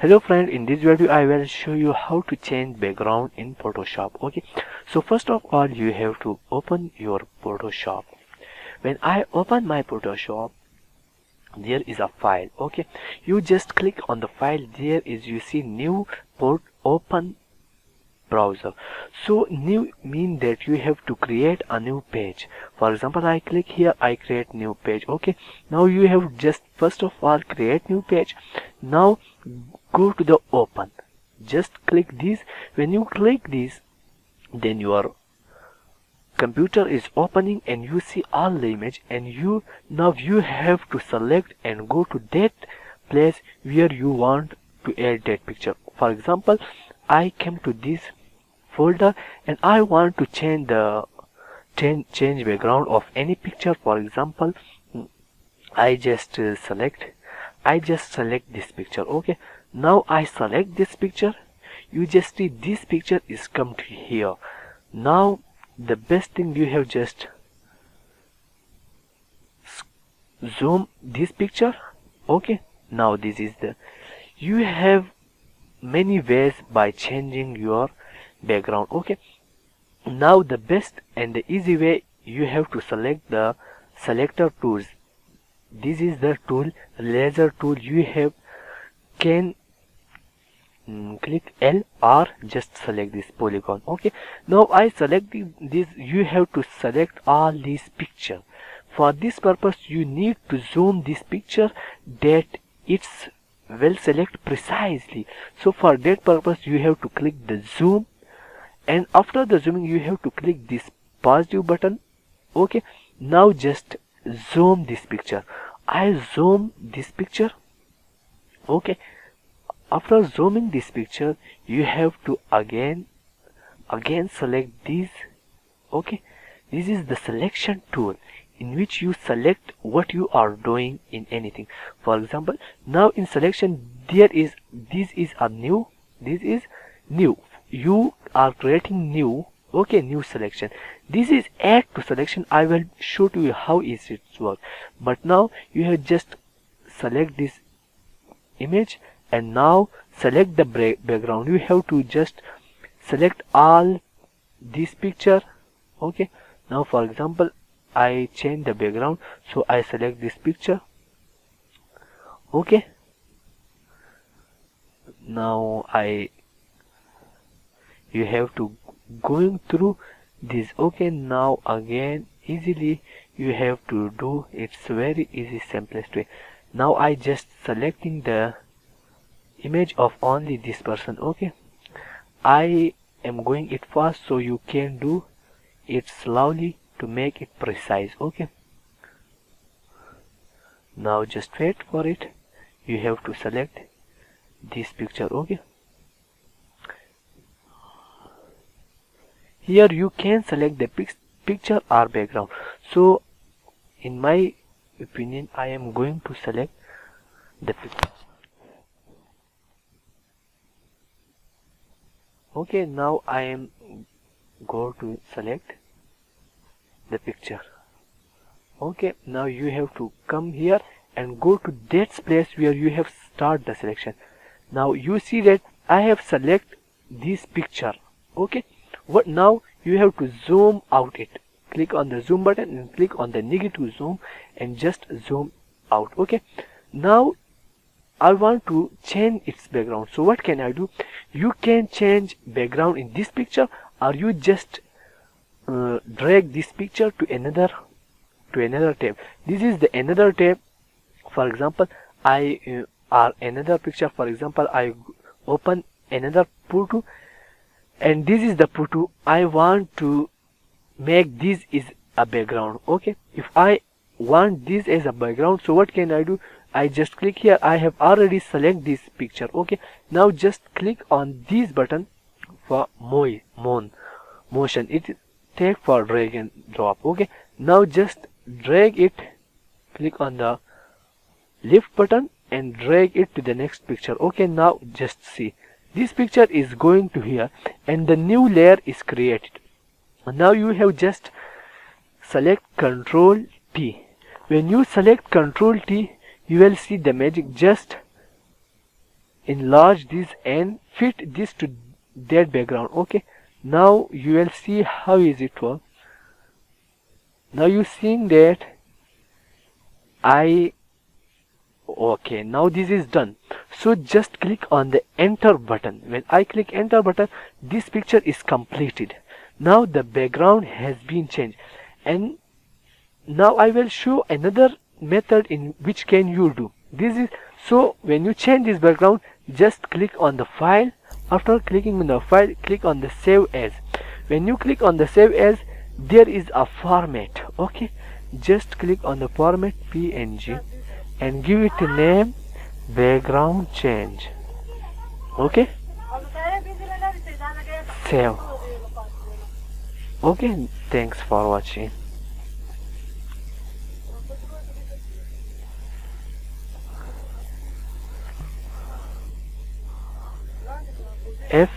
Hello friend, in this video I will show you how to change background in Photoshop. Okay, so first of all you have to open your Photoshop. When I open my Photoshop, there is a file. Okay, you just click on the file. There is, you see, new port open browser. So new mean that you have to create a new page. For example, I click here, I create new page. Okay, now you have just first of all create new page. Now go to the open, just click this. When you click this, then your computer is opening and you see all the image, and you have to select and go to that place where you want to add that picture. For example, I came to this folder and I want to change the change background of any picture. For example, I just select this picture. Okay, now I select this picture. You just see this picture is come to here. Now the best thing, you have just zoom this picture. Okay, now this is the, you have many ways by changing your background. Okay, now the best and the easy way, you have to select the selector tools. This is the tool, laser tool. You have can click L or just select this polygon. Okay, now I select this. You have to select all these picture. For this purpose you need to zoom this picture that it's will select precisely. So for that purpose you have to click the zoom, and after the zooming you have to click this positive button. Okay, now just zoom this picture. I zoom this picture. Okay, after zooming this picture you have to again select this. Okay, this is the selection tool in which you select what you are doing in anything. For example, now in selection there is, this is a new, this is new, you are creating new. Okay, new selection. This is add to selection. I will show to you how is it work. But now you have just select this image and now select the background. You have to just select all this picture. Okay, now for example I change the background, so I select this picture. Okay, now you have to going through this. Okay, now again easily you have to do, it's very easy, simplest way. Now I just selecting the image of only this person. Okay, I am going it fast so you can do it slowly to make it precise. Okay, now just wait for it. You have to select this picture. Okay, here you can select the picture or background. So in my opinion I am going to select the picture. Okay, now I am go to select the picture. Okay, now you have to come here and go to that place where you have start the selection. Now you see that I have select this picture. Okay, what now you have to zoom out it. Click on the zoom button and click on the negative zoom and just zoom out. Okay, now I want to change its background. So what can I do? You can change background in this picture, or you just drag this picture to another tab. This is the another tab. For example, I or another picture. For example, I open another photo, and this is the photo. I want to make this is a background. Okay, if I want this as a background, so what can I do? I just click here. I have already select this picture. Okay, now just click on this button for motion. It take for drag and drop. Okay, now just drag it, click on the lift button and drag it to the next picture. Okay, now just see this picture is going to here and the new layer is created. Now you have just select Ctrl T. When you select Ctrl T, you will see the magic. Just enlarge this and fit this to that background. Okay, now you will see how is it work. Now you seeing that I okay, now this is done. So just click on the enter button. When I click enter button, this picture is completed. Now the background has been changed, and now I will show another method in which can you do this is. So when you change this background, just click on the file. After clicking on the file, click on the save as. When you click on the save as, there is a format. Okay, just click on the format png and give it a name background change. Okay, save. Okay, thanks for watching. F